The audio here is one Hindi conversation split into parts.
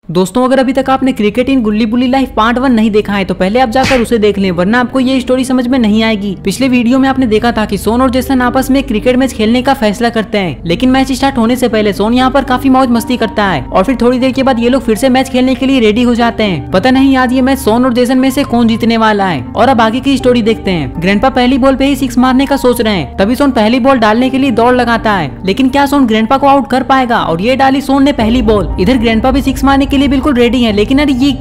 दोस्तों अगर अभी तक आपने क्रिकेट इन गुल्ली बुल्ली लाइफ पार्ट 1 नहीं देखा है तो पहले आप जाकर उसे देख लें, वरना आपको ये स्टोरी समझ में नहीं आएगी। पिछले वीडियो में आपने देखा था कि सोन और जेसन आपस में क्रिकेट मैच खेलने का फैसला करते हैं, लेकिन मैच स्टार्ट होने से पहले सोन यहाँ पर काफी मौज मस्ती करता है और फिर थोड़ी देर के बाद ये लोग फिर से मैच खेलने के लिए रेडी हो जाते हैं। पता नहीं आज ये मैच सोन और जेसन में से कौन जीतने वाला है। और अब आगे की स्टोरी देखते हैं। ग्रैंडपा पहली बॉल पे ही 6 मारने का सोच रहे हैं, तभी सोन पहली बॉल डालने के लिए दौड़ लगाता है, लेकिन क्या सोन ग्रैंडपा को आउट कर पाएगा? और ये डाली सोन ने पहली बॉल। इधर ग्रैंडपा भी 6 मारने के लिए बिल्कुल रेडी है, लेकिन अरे ये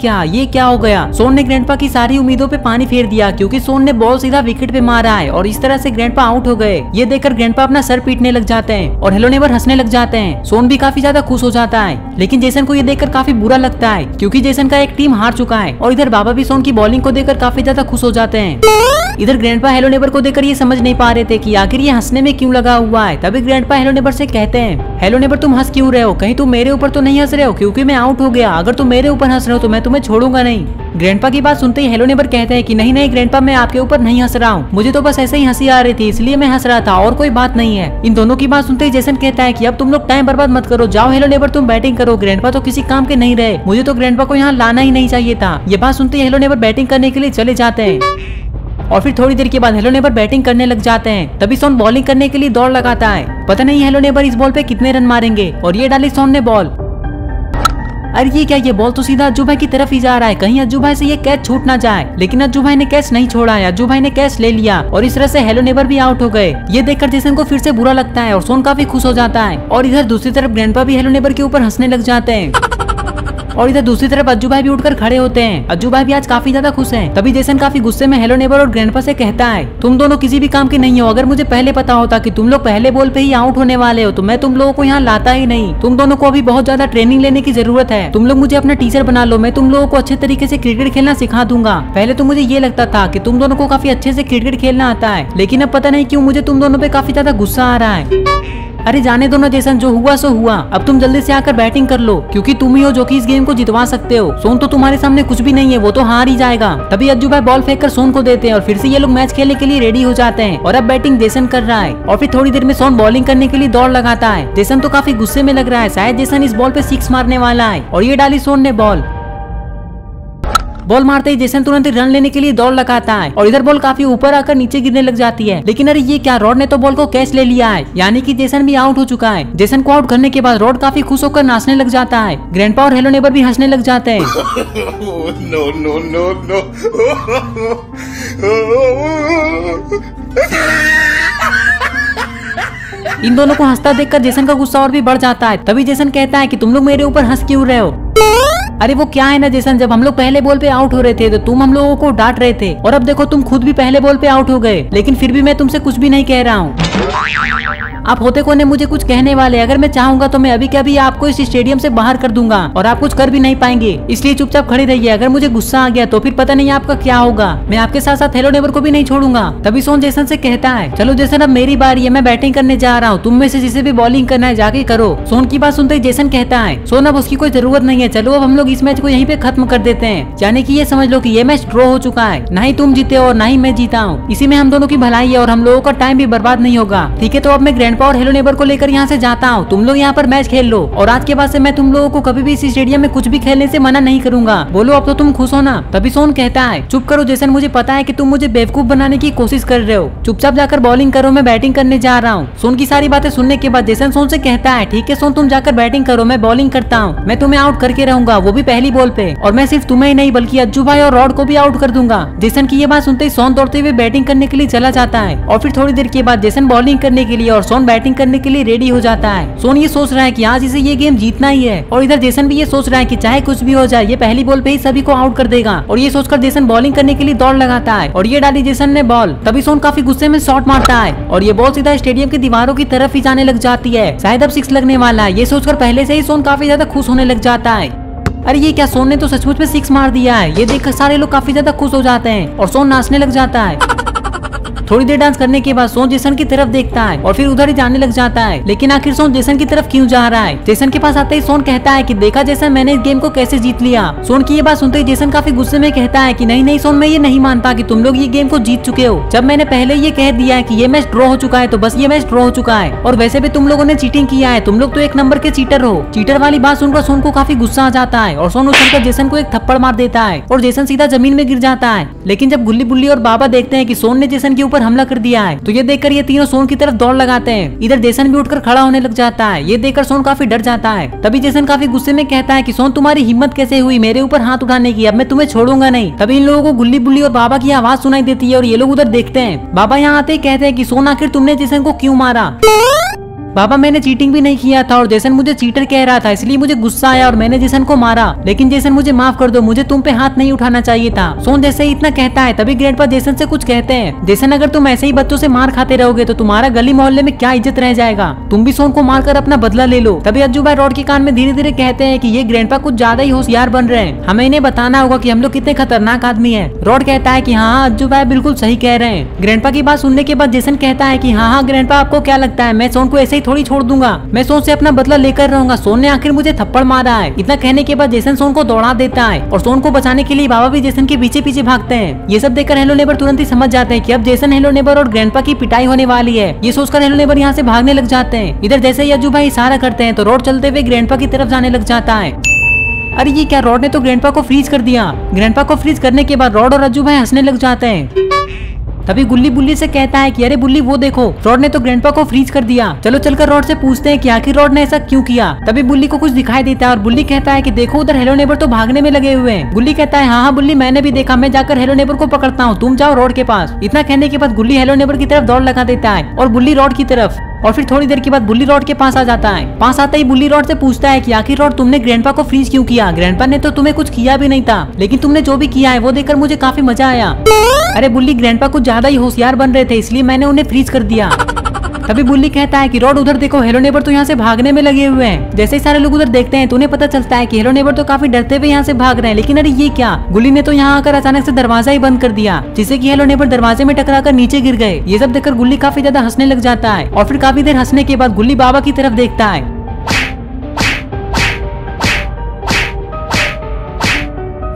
क्या हो गया? सोन ने ग्रैंडपा की सारी उम्मीदों पे पानी फेर दिया, क्योंकि सोन ने बॉल सीधा विकेट पे मारा है और इस तरह से ग्रैंडपा आउट हो गए। ये देखकर ग्रैंडपा अपना सर पीटने लग जाते हैं और हेलो नेबर हंसने लग जाते हैं। सोन भी काफी ज्यादा खुश हो जाता है, लेकिन जेसन को ये देखकर काफी बुरा लगता है, क्योंकि जेसन का एक टीम हार चुका है। और इधर बाबा भी सोन की बॉलिंग को देखकर काफी ज्यादा खुश हो जाते हैं। इधर ग्रैंडपा हेलो नेबर को देखकर ये समझ नहीं पा रहे थे कि आखिर ये हंसने में क्यों लगा हुआ है। तभी ग्रैंडपा हेलो नेबर से कहते हैं, हेलो नेबर तुम हंस क्यों रहे हो? कहीं तुम मेरे ऊपर तो नहीं हंस रहे हो? क्योंकि मैं आउट हो गया। अगर तुम मेरे ऊपर हंस रहे हो तो मैं तुम्हें छोड़ूंगा नहीं। ग्रैंडपा की बात सुनते ही हेलो नेबर कहते हैं कि नहीं ग्रैंडपा, मैं आपके ऊपर नहीं हंस रहा हूँ, मुझे तो बस ऐसे ही हंसी आ रही थी इसलिए मैं हंस रहा था, और कोई बात नहीं है। इन दोनों की बात सुनते ही जेसन कहता है कि अब तुम लोग टाइम बर्बाद मत करो, जाओ हेलो नेबर तुम बैटिंग करो, ग्रैंडपा तो किसी काम के नहीं रहे, मुझे तो ग्रैंडपा को यहाँ लाना ही नहीं चाहिए था। ये बात सुनते ही हेलो नेबर बैटिंग करने के लिए चले जाते हैं और फिर थोड़ी देर के बाद हेलो नेबर बैटिंग करने लग जाते हैं। तभी सोन बॉलिंग करने के लिए दौड़ लगाता है। पता नहीं हेलो नेबर इस बॉल पे कितने रन मारेंगे। और ये डाली सोन ने बॉल। अरे ये क्या, ये बॉल तो सीधा अज्जू भाई की तरफ ही जा रहा है, कहीं अज्जू भाई से ये कैच छूट ना जाए। लेकिन अज्जू भाई ने कैच नहीं छोड़ा है, अज्जू भाई ने कैच ले लिया और इस तरह से हेलो नेबर भी आउट हो गए। ये देखकर जेसन को फिर से बुरा लगता है और सोन काफी खुश हो जाता है। और इधर दूसरी तरफ ग्रैंडपा भी हेलो नेबर के ऊपर हंसने लग जाते हैं। और इधर दूसरी तरफ अज्जू भाई भी उठकर खड़े होते हैं। अज्जू भाई भी आज काफी ज्यादा खुश हैं। तभी जेसन काफी गुस्से में हेलो नेबर और ग्रैंडपा से कहता है, तुम दोनों किसी भी काम के नहीं हो। अगर मुझे पहले पता होता कि तुम लोग पहले बॉल पे ही आउट होने वाले हो तो मैं तुम लोगों को यहाँ लाता ही नहीं। तुम दोनों को अभी बहुत ज्यादा ट्रेनिंग लेने की जरूरत है। तुम लोग मुझे अपना टीचर बना लो, मैं तुम लोगों को अच्छे तरीके से क्रिकेट खेलना सिखा दूंगा। पहले तो मुझे ये लगता था कि तुम दोनों को काफी अच्छे से क्रिकेट खेलना आता है, लेकिन अब पता नहीं क्यों मुझे तुम दोनों पे काफी ज्यादा गुस्सा आ रहा है। अरे जाने दो ना जेसन, जो हुआ सो हुआ। अब तुम जल्दी से आकर बैटिंग कर लो, क्योंकि तुम ही हो जो कि इस गेम को जितवा सकते हो। सोन तो तुम्हारे सामने कुछ भी नहीं है, वो तो हार ही जाएगा। तभी अज्जू भाई बॉल फेंक कर सोन को देते हैं और फिर से ये लोग मैच खेलने के लिए रेडी हो जाते हैं। और अब बैटिंग जेसन कर रहा है और फिर थोड़ी देर में सोन बॉलिंग करने के लिए दौड़ लगाता है। जेसन तो काफी गुस्से में लग रहा है, शायद जेसन इस बॉल पे 6 मारने वाला है। और ये डाली सोन ने बॉल मारते ही जेसन तुरंत रन लेने के लिए दौड़ लगाता है और इधर बॉल काफी ऊपर आकर नीचे गिरने लग जाती है। लेकिन अरे ये क्या, रॉड ने तो बॉल को कैच ले लिया है, यानी कि जेसन भी आउट हो चुका है। जेसन को आउट करने के बाद रॉड काफी खुश होकर नाचने लग जाता है। ग्रैंडपा और हेलो नेबर भी हंसने लग जाते हैं। इन दोनों को हंसता देखकर जेसन का गुस्सा और भी बढ़ जाता है। तभी जेसन कहता है कि तुम लोग मेरे ऊपर हंस क्यों रहे हो? अरे वो क्या है ना जेसन, जब हम लोग पहले बॉल पे आउट हो रहे थे तो तुम हम लोगों को डांट रहे थे, और अब देखो तुम खुद भी पहले बॉल पे आउट हो गए, लेकिन फिर भी मैं तुमसे कुछ भी नहीं कह रहा हूँ। आप होते कौन है मुझे कुछ कहने वाले? अगर मैं चाहूंगा तो मैं अभी के अभी आपको इस स्टेडियम से बाहर कर दूंगा और आप कुछ कर भी नहीं पाएंगे, इसलिए चुपचाप खड़े रहिए। अगर मुझे गुस्सा आ गया तो फिर पता नहीं आपका क्या होगा। मैं आपके साथ साथ हेलो नेबर को भी नहीं छोड़ूंगा। तभी सोन जेसन से कहता है, चलो जेसन अब मेरी बारी है, मैं बैटिंग करने जा रहा हूँ, तुम में से जिसे भी बॉलिंग करना है जाके करो। सोन की बात सुनते ही जेसन कहता है, सोन अब उसकी कोई जरूरत नहीं है, चलो अब हम लोग इस मैच को यहीं पे खत्म कर देते हैं। यानी कि ये समझ लो कि ये मैच ड्रॉ हो चुका है, ना ही तुम जीते और ना ही मैं जीता हूँ। इसी में हम दोनों की भलाई है और हम लोगों का टाइम भी बर्बाद नहीं होगा। ठीक है, तो अब मैं ग्रैंडपा और हेलो नेबर को लेकर यहाँ से जाता हूँ, तुम लोग यहाँ पर मैच खेल लो और आज के बाद से मैं तुम लोगों को कभी भी इस स्टेडियम में कुछ भी खेलने से मना नहीं करूंगा। बोलो अब तो तुम खुश हो ना? तभी सोन कहता है, चुप करो जेसन, मुझे पता है कि तुम मुझे बेवकूफ बनाने की कोशिश कर रहे हो, चुपचाप जाकर बॉलिंग करो, मैं बैटिंग करने जा रहा हूँ। सोन की सारी बातें सुनने के बाद जेसन सोन से कहता है, ठीक है सोन तुम जाकर बैटिंग करो, मैं बॉलिंग करता हूँ, मैं तुम्हें आउट करके रहूंगा, वो भी पहली बॉल पे, और मैं सिर्फ तुम्हें ही नहीं बल्कि अज्जू भाई और रॉड को भी आउट कर दूंगा। जेसन की ये बात सुनते ही सोन दौड़ते हुए बैटिंग करने के लिए चला जाता है और फिर थोड़ी देर के बाद जेसन बॉलिंग करने के लिए और सोन बैटिंग करने के लिए रेडी हो जाता है। सोन ये सोच रहा है कि आज इसे ये गेम जीतना ही है, और इधर जेसन भी ये सोच रहा है कि चाहे कुछ भी हो जाए ये पहली बॉल पे ही सभी को आउट कर देगा। और ये सोचकर जेसन बॉलिंग करने के लिए दौड़ लगाता है और ये डाली जेसन ने बॉल। तभी सोन काफी गुस्से में शॉट मारता है और ये बॉल सीधा स्टेडियम की दीवारों की तरफ ही जाने लग जाती है, शायद अब 6 लगने वाला है। ये सोचकर पहले से ही सोन काफी ज्यादा खुश होने लग जाता है। अरे ये क्या, सोन ने तो सचमुच में 6 मार दिया है। ये देखकर सारे लोग काफी ज्यादा खुश हो जाते हैं और सोन नाचने लग जाता है। थोड़ी देर डांस करने के बाद सोन जेसन की तरफ देखता है और फिर उधर ही जाने लग जाता है। लेकिन आखिर सोन जेसन की तरफ क्यों जा रहा है? जेसन के पास आते ही सोन कहता है कि देखा जेसन, मैंने इस गेम को कैसे जीत लिया। सोन की ये बात सुनते ही जेसन काफी गुस्से में कहता है कि नहीं नहीं सोन, मैं ये नहीं मानता कि तुम लोग ये गेम को जीत चुके हो। जब मैंने पहले ये कह दिया है कि ये मैच ड्रॉ हो चुका है तो बस ये मैच ड्रॉ हो चुका है। और वैसे भी तुम लोगों ने चीटिंग किया है, तुम लोग तो एक नंबर के चीटर हो। चीटर वाली बात सुनकर सोन को काफी गुस्सा आ जाता है और सोन उछलकर जेसन को एक थप्पड़ मार देता है और जेसन सीधा जमीन में गिर जाता है। लेकिन जब गुल्ली बुल्ली और बाबा देखते हैं कि सोन ने जेसन के ऊपर हमला कर दिया है तो ये देखकर ये तीनों सोन की तरफ दौड़ लगाते हैं। इधर जेसन भी उठकर खड़ा होने लग जाता है। ये देखकर सोन काफी डर जाता है। तभी जेसन काफी गुस्से में कहता है कि सोन, तुम्हारी हिम्मत कैसे हुई मेरे ऊपर हाथ उठाने की? अब मैं तुम्हें छोड़ूंगा नहीं। तभी इन लोगों को गुल्ली बुल्ली और बाबा की आवाज सुनाई देती है और ये लोग उधर देखते हैं। बाबा यहाँ आते ही कहते हैं कि सोन, आखिर तुमने जेसन को क्यों मारा? बाबा, मैंने चीटिंग भी नहीं किया था और जेसन मुझे चीटर कह रहा था, इसलिए मुझे गुस्सा आया और मैंने जेसन को मारा। लेकिन जेसन, मुझे माफ कर दो, मुझे तुम पे हाथ नहीं उठाना चाहिए था। सोन जैसे ही इतना कहता है तभी ग्रैंडपा जेसन से कुछ कहते हैं। जेसन, अगर तुम ऐसे ही बच्चों से मार खाते रहोगे तो तुम्हारा गली मोहल्ले में क्या इज्जत रह जाएगा? तुम भी सोन को मारकर अपना बदला ले लो। तभी अज्जू भाई रॉड के कान में धीरे धीरे कहते हैं कि ये ग्रैंडपा कुछ ज्यादा ही होशियार बन रहे हैं, हमें इन्हें बताना होगा कि हम लोग कितने खतरनाक आदमी है। रॉड कहता है कि हाँ अज्जू भाई बिल्कुल सही कह रहे हैं। ग्रैंडपा की बात सुनने के बाद जेसन कहता है कि हाँ ग्रैंडपा, आपको क्या लगता है मैं सोन को ऐसे ही थोड़ी छोड़ दूंगा? मैं सोन से अपना बदला लेकर रहूंगा। सोन ने आखिर मुझे थप्पड़ मारा है। इतना कहने के बाद जेसन सोन को दौड़ा देता है और सोन को बचाने के लिए बाबा भी जेसन के पीछे पीछे भागते हैं। ये सब देखकर हेलो नेबर तुरंत ही समझ जाते हैं कि अब जेसन, हेलो नेबर और ग्रैंडपा की पिटाई होने वाली है। ये सोचकर हेलो नेबर यहाँ से भागने लग जाते हैं। इधर जैसे ही अज्जू भाई इशारा करते हैं तो रॉड चलते हुए ग्रैंडपा की तरफ जाने लग जाता है। अरे ये क्या, रॉड ने तो ग्रैंडपा को फ्रीज कर दिया। ग्रैंडपा को फ्रीज करने के बाद रॉड और अज्जू भाई हंसने लग जाते हैं। तभी गुल्ली बुल्ली से कहता है कि अरे बुल्ली वो देखो, रॉड ने तो ग्रैंडपा को फ्रीज कर दिया। चलो चलकर रॉड से पूछते हैं कि आखिर रॉड ने ऐसा क्यों किया। तभी बुल्ली को कुछ दिखाई देता है और बुल्ली कहता है कि देखो उधर हेलो नेबर तो भागने में लगे हुए हैं। गुल्ली कहता है हाँ बुल्ली, मैंने भी देखा, मैं जाकर हेलो नेबर को पकड़ता हूँ, तुम जाओ रॉड के पास। इतना कहने के बाद गुल्ली हेलो नेबर की तरफ दौड़ लगा देता है और बुल्ली रॉड की तरफ। और फिर थोड़ी देर के बाद बुल्ली रॉड के पास आ जाता है। पास आते ही बुल्ली रॉड से पूछता है कि आखिर रॉड तुमने ग्रैंडपा को फ्रीज क्यों किया? ग्रैंडपा ने तो तुम्हें कुछ किया भी नहीं था, लेकिन तुमने जो भी किया है वो देखकर मुझे काफी मजा आया। अरे बुल्ली, ग्रैंडपा कुछ ज्यादा ही होशियार बन रहे थे इसलिए मैंने उन्हें फ्रीज कर दिया। तभी बुल्ली कहता है कि रॉड उधर देखो, हेलो नेबर तो यहाँ से भागने में लगे हुए हैं। जैसे ही सारे लोग उधर देखते हैं तो उन्हें पता चलता है कि हेलो नेबर तो काफी डरते हुए यहाँ से भाग रहे हैं। लेकिन अरे ये क्या, गुल्ली ने तो यहाँ आकर अचानक से दरवाजा ही बंद कर दिया, जिससे कि हेलो नेबर दरवाजे में टकराकर नीचे गिर गए। ये सब देखकर गुल्ली काफी ज्यादा हंसने लग जाता है और फिर काफी देर हंसने के बाद गुल्ली बाबा की तरफ देखता है।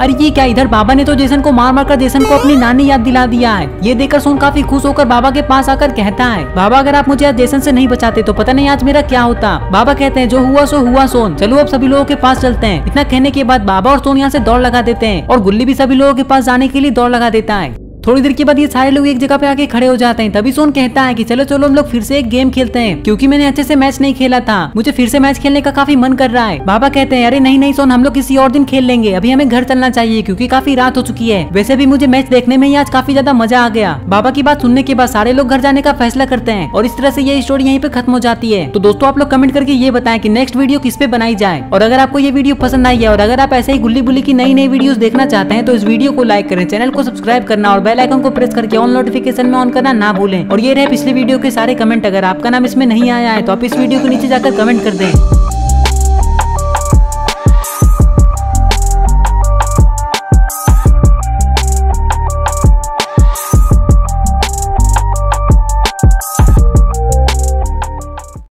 अरे ये क्या, इधर बाबा ने तो जेसन को मार मार कर जेसन को अपनी नानी याद दिला दिया है। ये देखकर सोन काफी खुश होकर बाबा के पास आकर कहता है, बाबा अगर आप मुझे आज जेसन से नहीं बचाते तो पता नहीं आज मेरा क्या होता। बाबा कहते हैं जो हुआ सो हुआ सोन, चलो अब सभी लोगों के पास चलते हैं। इतना कहने के बाद बाबा और सोन यहाँ से दौड़ लगा देते हैं और गुल्ली भी सभी लोगों के पास जाने के लिए दौड़ लगा देता है। थोड़ी देर के बाद ये सारे लोग एक जगह पे आके खड़े हो जाते हैं। तभी सोन कहता है कि चलो चलो हम लोग फिर से एक गेम खेलते हैं, क्योंकि मैंने अच्छे से मैच नहीं खेला था, मुझे फिर से मैच खेलने का काफी मन कर रहा है। बाबा कहते हैं अरे नहीं नहीं सोन, हम लोग किसी और दिन खेल लेंगे, अभी हमें घर चलना चाहिए क्योंकि काफी रात हो चुकी है। वैसे भी मुझे मैच देखने में ही आज काफी ज्यादा मजा आ गया। बाबा की बात सुनने के बाद सारे लोग घर जाने का फैसला करते हैं और इस तरह से ये स्टोरी यहीं पे खत्म हो जाती है। तो दोस्तों आप लोग कमेंट करके ये बताएं कि नेक्स्ट वीडियो किस पे बनाई जाए, और अगर आपको ये वीडियो पसंद आई है और अगर आप ऐसे ही गुल्ली बुल्ली की नई नई वीडियोस देखना चाहते हैं तो इस वीडियो को लाइक करें, चैनल को सब्सक्राइब करना और बेल आइकन को प्रेस करके ऑन नोटिफिकेशन में ऑन करना ना भूलें। और ये रहे पिछले वीडियो के सारे कमेंट, अगर आपका नाम इसमें नहीं आया है तो आप इस वीडियो के नीचे जाकर कमेंट कर दें।